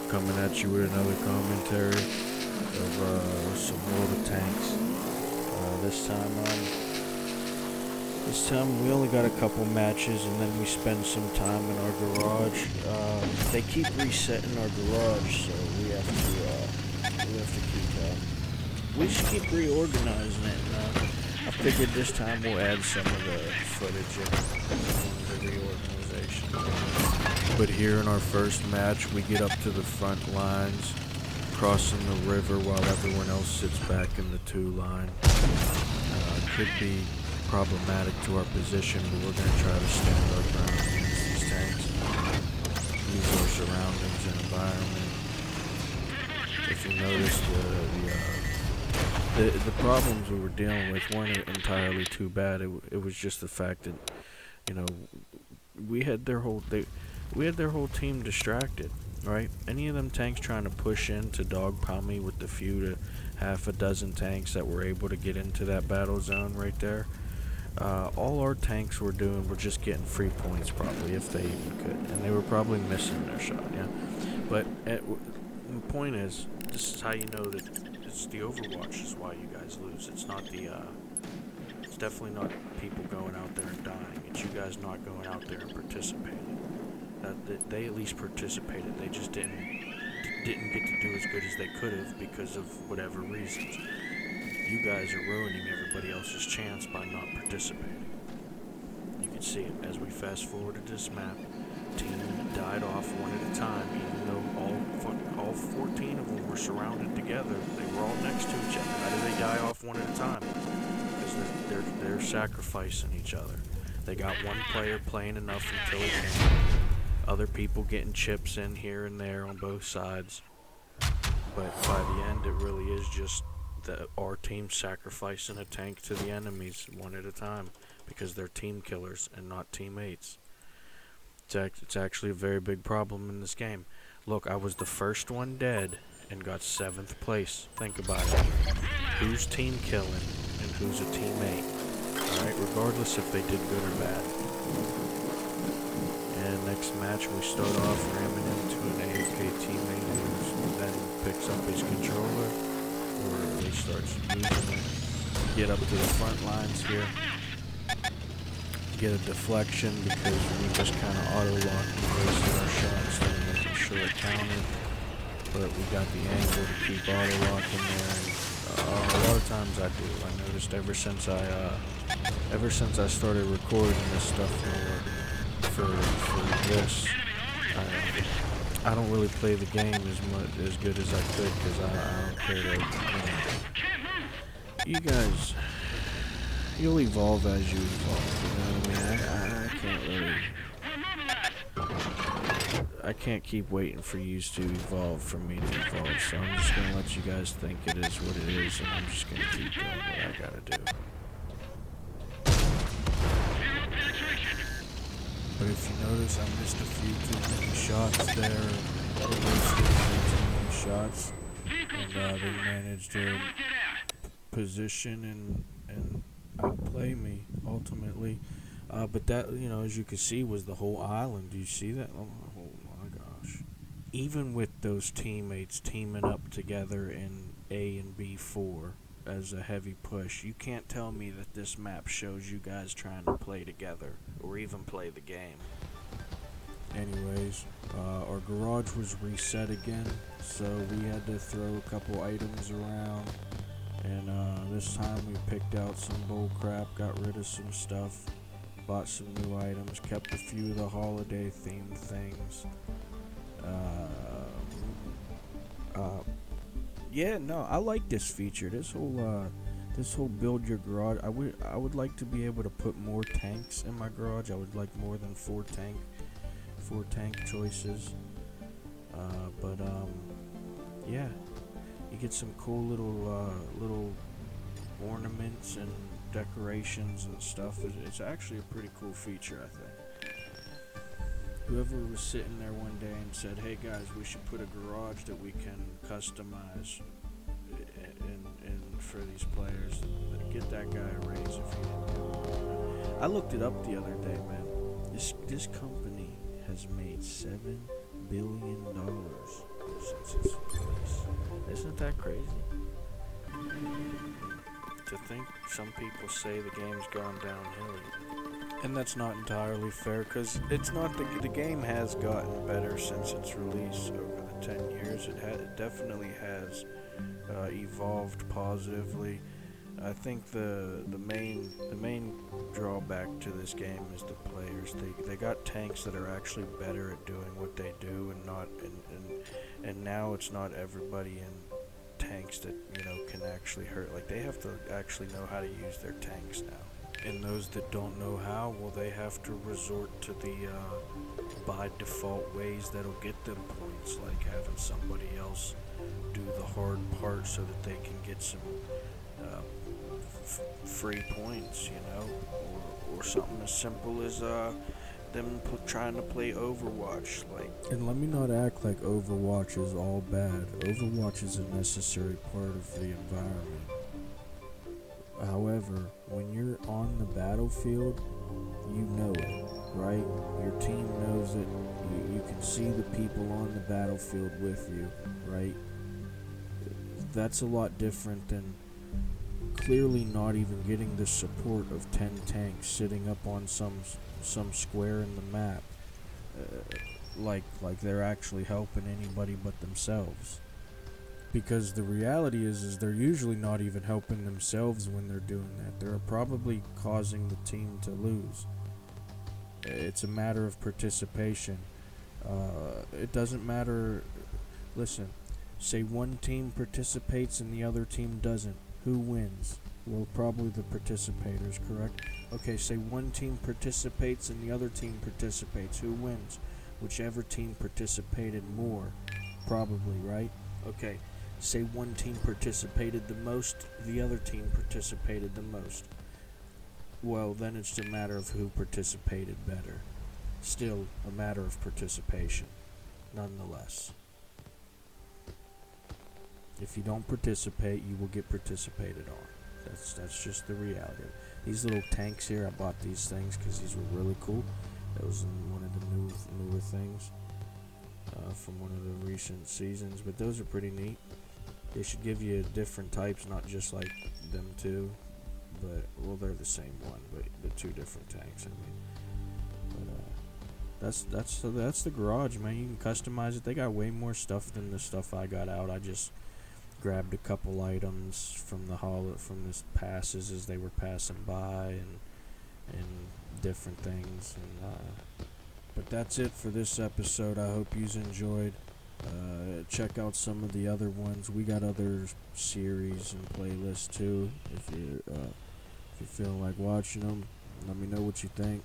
coming at you with another commentary of some World of Tanks. This time we only got a couple matches, and then we spend some time in our garage. They keep resetting our garage, so we have to just keep reorganizing it. And, I figured this time we'll add some of the footage of the reorganization. But here in our first match, we get up to the front lines, crossing the river while everyone else sits back in the 2 line. Could be problematic to our position, but we're going to try to stand our ground against these tanks. Use our surroundings and environment. If you notice, the problems we were dealing with weren't entirely too bad. It was just the fact that, we had their whole team distracted, right? Any of them tanks trying to push in to dogpile me with the few to half a dozen tanks that were able to get into that battle zone right there. All our tanks were doing were just getting free points, probably, if they even could, and they were probably missing their shot. Yeah, but the point is, this is how you know that it's the Overwatch is why you guys lose. It's not it's definitely not people going out there and dying. It's you guys not going out there and participating. They at least participated. They just didn't get to do as good as they could have because of whatever reasons. You guys are ruining everybody else's chance by not participating. You can see it as we fast forward to this map. Team died off one at a time, even though all 14 of them were surrounded together. They were all next to each other. How did they die off one at a time? Because they're sacrificing each other. They got one player playing enough until it came. Other people getting chips in here and there on both sides. But by the end, it really is just our team sacrificing a tank to the enemies one at a time because they're team killers and not teammates. It's actually a very big problem in this game. Look, I was the first one dead and got 7th place. Think about it. Who's team killing and who's a teammate? Alright, regardless if they did good or bad. And next match we start off ramming into an a.k.a. teammate who then picks up his controller, or he starts using it. Get up to the front lines here. Get a deflection because we just kind of auto-locked and wasted our shots and making sure it counted. But we got the angle to keep auto-locking there. And, a lot of times I do. I noticed ever since I started recording this stuff for this, I don't really play the game as good as I could because I don't care to, you guys, you'll evolve as you evolve, you know what I mean? I can't keep waiting for you to evolve for me to evolve, so I'm just gonna let you guys think it is what it is, and I'm just gonna keep doing what I gotta do. But if you notice, I missed a few too many shots there. They wasted a few too many shots, and they managed to position and outplay me ultimately. But that, as you can see, was the whole island. Do you see that? Oh my gosh! Even with those teammates teaming up together in A and B4 as a heavy push, you can't tell me that this map shows you guys trying to play together or even play the game. Anyways, our garage was reset again, so we had to throw a couple items around, and this time we picked out some bull crap, got rid of some stuff, bought some new items, kept a few of the holiday themed things. Yeah, no, I like this feature. This whole build your garage. I would like to be able to put more tanks in my garage. I would like more than four tank choices. Yeah, you get some cool little ornaments and decorations and stuff. It's actually a pretty cool feature, I think. Whoever was sitting there one day and said, "Hey guys, we should put a garage that we can customize and for these players," get that guy a raise if he didn't do it. I looked it up the other day, man. This company has made $7 billion that crazy? To think some people say the game's gone downhill. And that's not entirely fair, because it's not the game has gotten better since its release over the 10 years. It definitely has evolved positively. I think the main drawback to this game is the players. They got tanks that are actually better at doing what they do, and now it's not everybody in tanks that can actually hurt. Like, they have to actually know how to use their tanks now. And those that don't know how, well, they have to resort to the by default ways that'll get them points, like having somebody else do the hard part so that they can get some free points, or something as simple as them trying to play Overwatch. Like, and let me not act like Overwatch is all bad. Overwatch is a necessary part of the environment. However, when you're on the battlefield, you know it, right? Your team knows it. You can see the people on the battlefield with you, right? That's a lot different than clearly not even getting the support of 10 tanks sitting up on some square in the map, like they're actually helping anybody but themselves. Because the reality is they're usually not even helping themselves when they're doing that. They're probably causing the team to lose. It's a matter of participation. It doesn't matter. Listen, say one team participates and the other team doesn't. Who wins? Well, probably the participators, correct? Okay, say one team participates and the other team participates. Who wins? Whichever team participated more, probably, right? Okay, say one team participated the most, the other team participated the most. Well, then it's a matter of who participated better. Still a matter of participation, nonetheless. If you don't participate, you will get participated on. That's just the reality. These little tanks here, I bought these things because these were really cool. That was in one of the newer things from one of the recent seasons. But those are pretty neat. They should give you different types, not just like them two. But, well, they're the same one, but the two different tanks, I mean. But that's the garage, man. You can customize it. They got way more stuff than the stuff I got out. I just grabbed a couple items from from the passes as they were passing by, and different things. And but that's it for this episode. I hope you enjoyed. Check out some of the other ones. We got other series and playlists too. If you feel like watching them, let me know what you think.